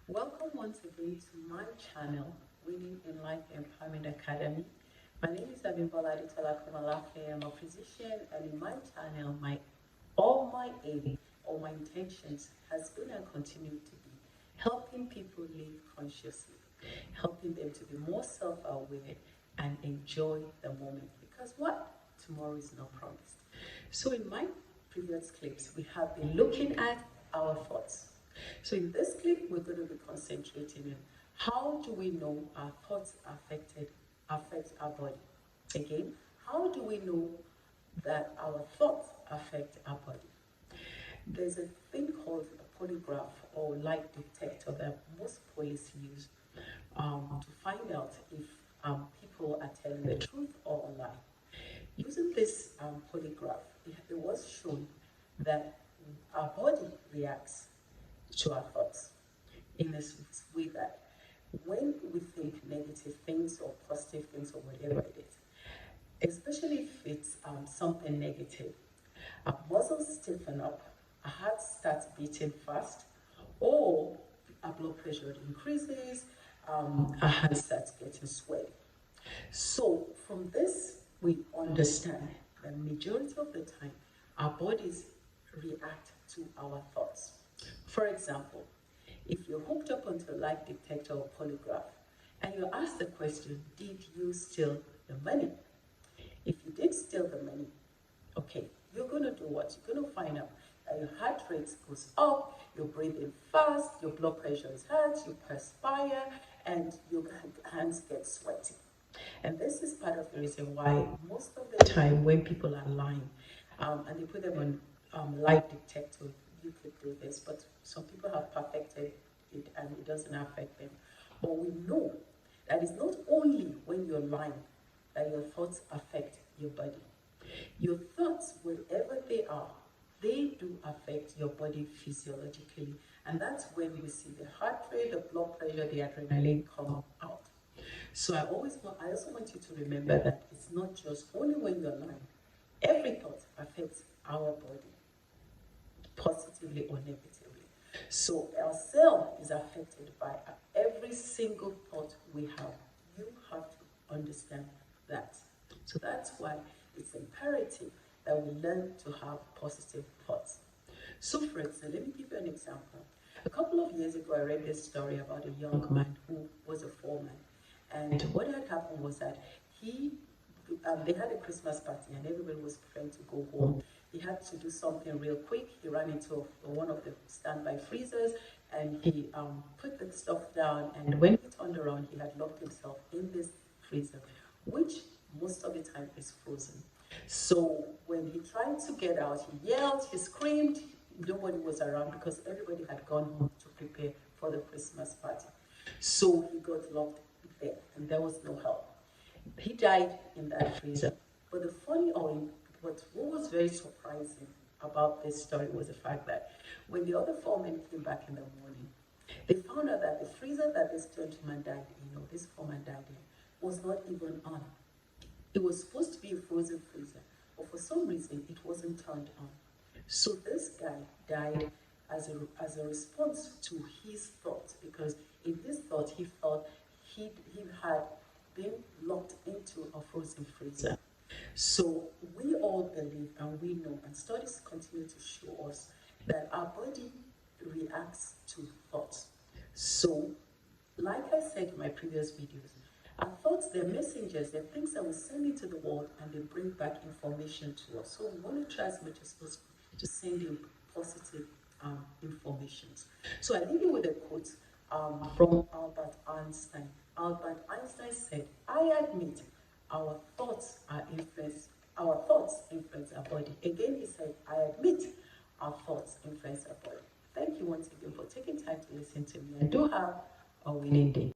Welcome once again to my channel, Winning in Life Empowerment Academy. My name is Abimbola Adetola Komalafe. I'm a physician, and in my channel, all my aim or my intentions has been and continue to be helping people live consciously, helping them to be more self-aware and enjoy the moment. Because what? Tomorrow is not promised. So in my previous clips, we have been looking at our thoughts. So in this clip, we're going to be concentrating on how do we know our thoughts affect our body. Again, how do we know that our thoughts affect our body? There's a thing called a polygraph or lie detector that most police use to find out if people are telling the truth or a lie. Using this polygraph, it was shown that our body reacts to our thoughts in this way that when we think negative things or positive things or whatever it is, especially if it's something negative, our muscles stiffen up, our heart starts beating fast, or our blood pressure increases, our hands start getting sweaty. So from this, we understand that majority of the time, our bodies react to our thoughts. For example, if you're hooked up onto a lie detector or polygraph, and you're asked the question, did you steal the money? If you did steal the money, okay, you're going to do what? You're going to find out that your heart rate goes up, you're breathing fast, your blood pressure is high, you perspire, and your hands get sweaty. And this is part of the reason why most of the time when people are lying and they put them on lie detector, you could do this, but some people have perfected it and it doesn't affect them. But we know that it's not only when you're lying that your thoughts affect your body. Your thoughts, wherever they are, they do affect your body physiologically. And that's when we see the heart rate, the blood pressure, the adrenaline come out. So I also want you to remember that it's not just only when you're lying. Every thought affects our body, positively or negatively. So our cell is affected by every single thought we have. You have to understand that. So that's why it's imperative that we learn to have positive thoughts. So for example, let me give you an example. A couple of years ago, I read this story about a young man who was a foreman. And what had happened was that they had a Christmas party and everybody was preparing to go home. He had to do something real quick. He ran into one of the standby freezers and he put the stuff down. And when he turned around, he had locked himself in this freezer, which most of the time is frozen. So when he tried to get out, he yelled, he screamed. Nobody was around because everybody had gone home to prepare for the Christmas party. So he got locked there and there was no help. He died in that freezer. But what was very surprising about this story was the fact that when the other foremen came back in the morning, they found out that the freezer that this gentleman died in, or this foreman died in, was not even on. It was supposed to be a frozen freezer, but for some reason it wasn't turned on. So this guy died as a response to his thoughts, because in his thought he felt he had been locked into a frozen freezer. So we all believe and we know, and studies continue to show us that our body reacts to thoughts. So, like I said in my previous videos, our thoughts, they're messengers, they're things that we send into the world and they bring back information to us. So we want to try as much as possible to send in positive information. So I leave you with a quote from Albert Einstein. Albert Einstein said, "I admit our thoughts influence our body." Again, he said, "I admit our thoughts influence our body." Thank you once again for taking time to listen to me, and do have a winning day.